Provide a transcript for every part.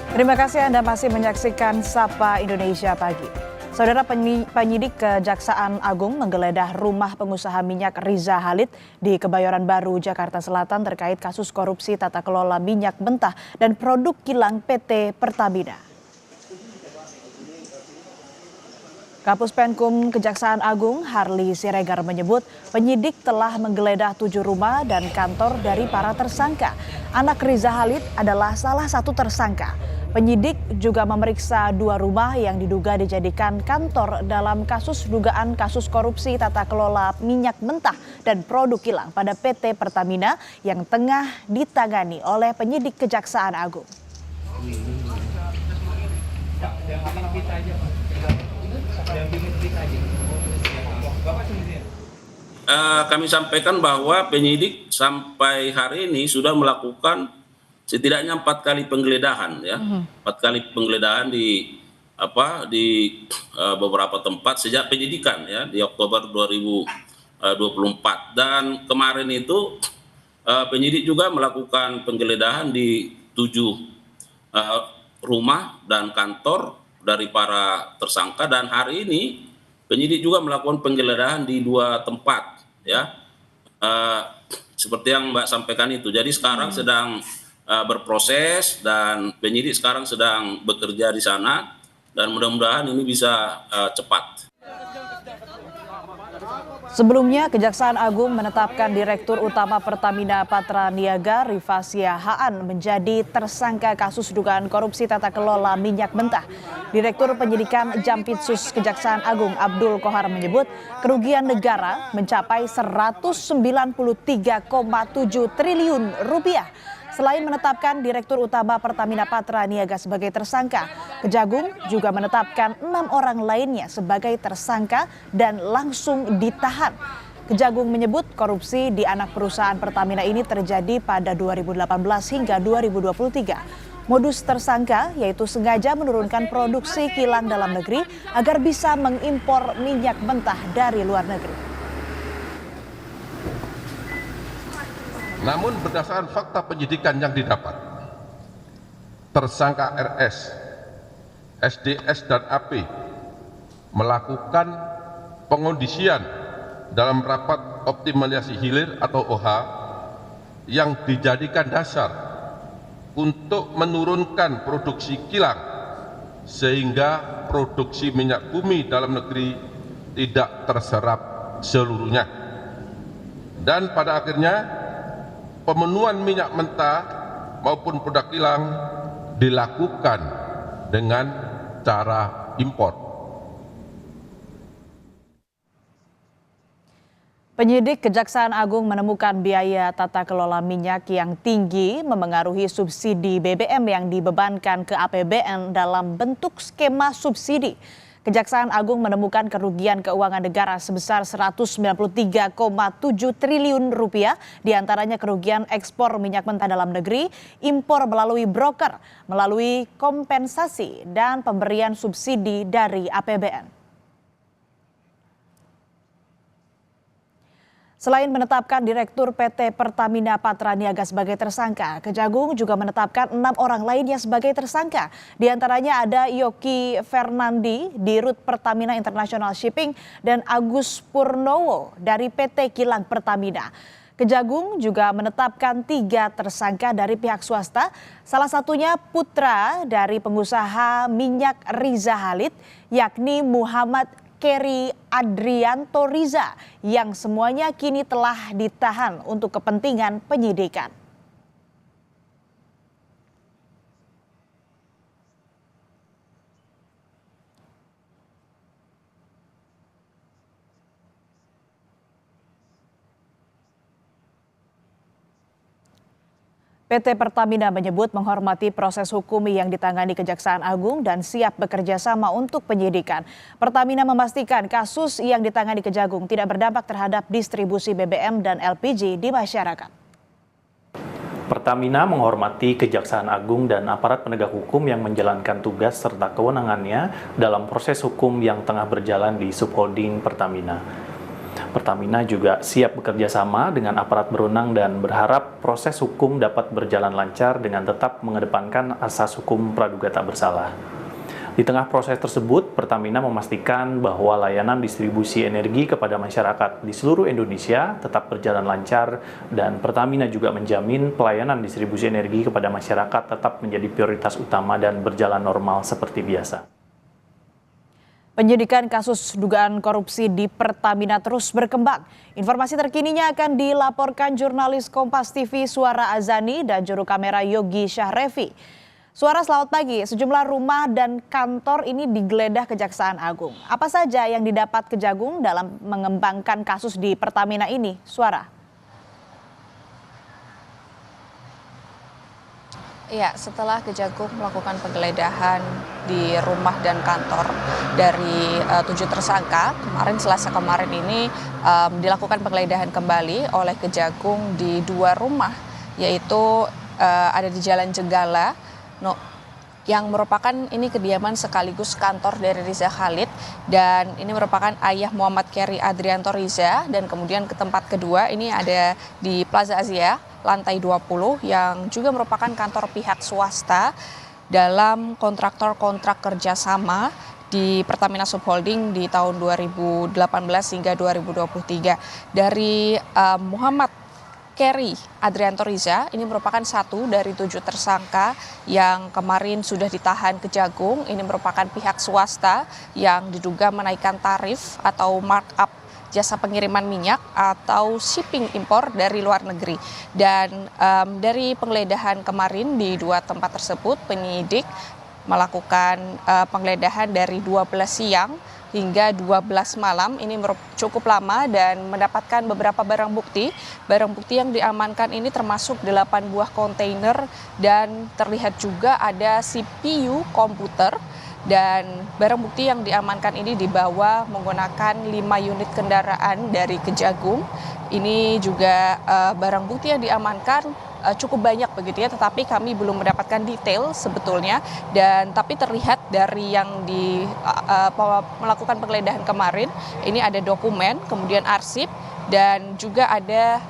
Terima kasih Anda masih menyaksikan Sapa Indonesia Pagi. Saudara, penyidik Kejaksaan Agung menggeledah rumah pengusaha minyak Riza Khalid di Kebayoran Baru, Jakarta Selatan terkait kasus korupsi tata kelola minyak mentah dan produk kilang PT Pertamina. Kapus Penkum Kejaksaan Agung Harli Siregar menyebut penyidik telah menggeledah 7 rumah dan kantor dari para tersangka. Anak Riza Khalid adalah salah satu tersangka. Penyidik juga memeriksa 2 rumah yang diduga dijadikan kantor dalam kasus dugaan kasus korupsi tata kelola minyak mentah dan produk kilang pada PT Pertamina yang tengah ditangani oleh penyidik Kejaksaan Agung. Kami sampaikan bahwa penyidik sampai hari ini sudah melakukan setidaknya 4 kali penggeledahan, ya, 4 kali penggeledahan di beberapa tempat sejak penyidikan, ya, di Oktober 2024, dan kemarin itu penyidik juga melakukan penggeledahan di 7 rumah dan kantor dari para tersangka, dan hari ini penyidik juga melakukan penggeledahan di 2 tempat, ya, seperti yang Mbak sampaikan itu. Jadi sekarang sedang berproses dan penyidik sekarang sedang bekerja di sana, dan mudah-mudahan ini bisa cepat. Sebelumnya, Kejaksaan Agung menetapkan Direktur Utama Pertamina Patraniaga Rifasia Haan menjadi tersangka kasus dugaan korupsi tata kelola minyak mentah. Direktur Penyidikan Jampitsus Kejaksaan Agung Abdul Kohar menyebut kerugian negara mencapai 193,7 triliun rupiah. Selain menetapkan Direktur Utama Pertamina Patraniaga sebagai tersangka, Kejagung juga menetapkan 6 orang lainnya sebagai tersangka dan langsung ditahan. Kejagung menyebut korupsi di anak perusahaan Pertamina ini terjadi pada 2018 hingga 2023. Modus tersangka yaitu sengaja menurunkan produksi kilang dalam negeri agar bisa mengimpor minyak mentah dari luar negeri. Namun berdasarkan fakta penyidikan yang didapat, tersangka RS, SDS dan AP melakukan pengondisian dalam rapat optimalisasi hilir atau OH yang dijadikan dasar untuk menurunkan produksi kilang sehingga produksi minyak bumi dalam negeri tidak terserap seluruhnya. Dan pada akhirnya pemenuhan minyak mentah maupun produk kilang dilakukan dengan cara impor. Penyidik Kejaksaan Agung menemukan biaya tata kelola minyak yang tinggi memengaruhi subsidi BBM yang dibebankan ke APBN dalam bentuk skema subsidi. Kejaksaan Agung menemukan kerugian keuangan negara sebesar 193,7 triliun rupiah, diantaranya kerugian ekspor minyak mentah dalam negeri, impor melalui broker, melalui kompensasi, dan pemberian subsidi dari APBN. Selain menetapkan Direktur PT Pertamina Patraniaga sebagai tersangka, Kejagung juga menetapkan 6 orang lainnya sebagai tersangka. Di antaranya ada Yoki Fernandi di Rut Pertamina International Shipping dan Agus Purnowo dari PT Kilang Pertamina. Kejagung juga menetapkan 3 tersangka dari pihak swasta, salah satunya putra dari pengusaha minyak Riza Khalid, yakni Muhammad Keri Adrianto Riza, yang semuanya kini telah ditahan untuk kepentingan penyidikan. PT Pertamina menyebut menghormati proses hukum yang ditangani Kejaksaan Agung dan siap bekerja sama untuk penyidikan. Pertamina memastikan kasus yang ditangani Kejagung tidak berdampak terhadap distribusi BBM dan LPG di masyarakat. Pertamina menghormati Kejaksaan Agung dan aparat penegak hukum yang menjalankan tugas serta kewenangannya dalam proses hukum yang tengah berjalan di Subholding Pertamina. Pertamina juga siap bekerja sama dengan aparat berwenang dan berharap proses hukum dapat berjalan lancar dengan tetap mengedepankan asas hukum praduga tak bersalah. Di tengah proses tersebut, Pertamina memastikan bahwa layanan distribusi energi kepada masyarakat di seluruh Indonesia tetap berjalan lancar dan Pertamina juga menjamin pelayanan distribusi energi kepada masyarakat tetap menjadi prioritas utama dan berjalan normal seperti biasa. Penyidikan kasus dugaan korupsi di Pertamina terus berkembang. Informasi terkininya akan dilaporkan jurnalis Kompas TV Suara Azani dan juru kamera Yogi Syahrevi. Suara, selamat pagi. Sejumlah rumah dan kantor ini digeledah Kejaksaan Agung. Apa saja yang didapat Kejagung dalam mengembangkan kasus di Pertamina ini? Suara. Ya, setelah Kejagung melakukan penggeledahan di rumah dan kantor dari 7 tersangka, Selasa kemarin ini dilakukan penggeledahan kembali oleh Kejagung di 2 rumah, yaitu ada di Jalan Jenggala, yang merupakan ini kediaman sekaligus kantor dari Riza Khalid, dan ini merupakan ayah Muhammad Keri Adrianto Riza, dan kemudian ke tempat kedua ini ada di Plaza Asia lantai 20 yang juga merupakan kantor pihak swasta dalam kontrak kerjasama di Pertamina Subholding di tahun 2018 hingga 2023. Dari Muhammad Keri Adrianto Riza ini merupakan satu dari 7 tersangka yang kemarin sudah ditahan Kejagung. Ini merupakan pihak swasta yang diduga menaikkan tarif atau markup jasa pengiriman minyak atau shipping impor dari luar negeri. Dan dari penggeledahan kemarin di 2 tempat tersebut, penyidik melakukan penggeledahan dari 12 siang hingga 12 malam. Ini cukup lama dan mendapatkan beberapa barang bukti. Barang bukti yang diamankan ini termasuk 8 buah kontainer dan terlihat juga ada CPU komputer. Dan barang bukti yang diamankan ini dibawa menggunakan 5 unit kendaraan dari Kejagung. Ini juga barang bukti yang diamankan cukup banyak begitu ya, tetapi kami belum mendapatkan detail sebetulnya. Dan tapi terlihat dari yang melakukan penggeledahan kemarin, ini ada dokumen, kemudian arsip, dan juga ada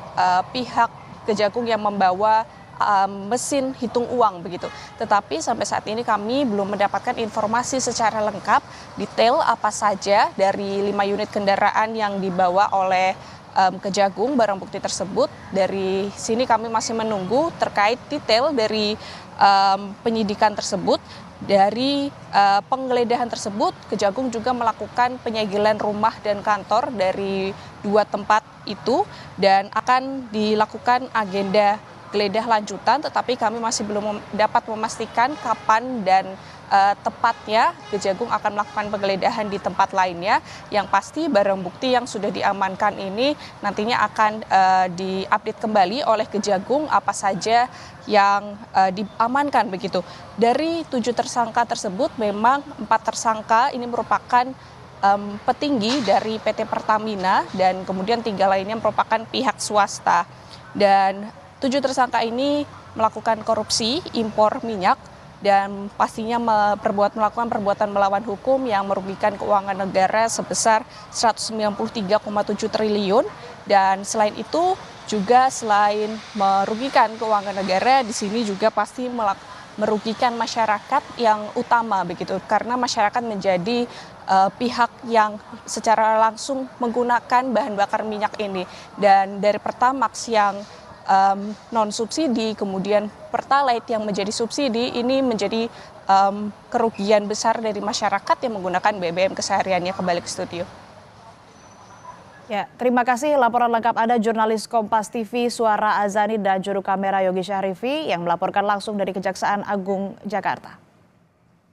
pihak Kejagung yang membawa mesin hitung uang begitu. Tetapi sampai saat ini kami belum mendapatkan informasi secara lengkap detail apa saja dari 5 unit kendaraan yang dibawa oleh Kejagung barang bukti tersebut. Dari sini kami masih menunggu terkait detail dari penyidikan tersebut. Dari penggeledahan tersebut, Kejagung juga melakukan penyegelan rumah dan kantor dari 2 tempat itu dan akan dilakukan agenda geledah lanjutan, tetapi kami masih belum dapat memastikan kapan dan tepatnya Kejagung akan melakukan penggeledahan di tempat lainnya. Yang pasti barang bukti yang sudah diamankan ini nantinya akan diupdate kembali oleh Kejagung apa saja yang diamankan begitu. Dari 7 tersangka tersebut memang 4 tersangka ini merupakan petinggi dari PT Pertamina dan kemudian 3 lainnya merupakan pihak swasta. Dan 7 tersangka ini melakukan korupsi impor minyak dan pastinya melakukan perbuatan melawan hukum yang merugikan keuangan negara sebesar 193,7 triliun. Dan selain itu juga selain merugikan keuangan negara, di sini juga pasti merugikan masyarakat yang utama begitu, karena masyarakat menjadi pihak yang secara langsung menggunakan bahan bakar minyak ini. Dan dari Pertamax yang non subsidi, kemudian Pertalite yang menjadi subsidi, ini menjadi kerugian besar dari masyarakat yang menggunakan BBM kesehariannya. Kembali ke studio. Ya, terima kasih laporan lengkap Anda jurnalis Kompas TV Suara Azani dan juru kamera Yogi Syahrevi yang melaporkan langsung dari Kejaksaan Agung Jakarta.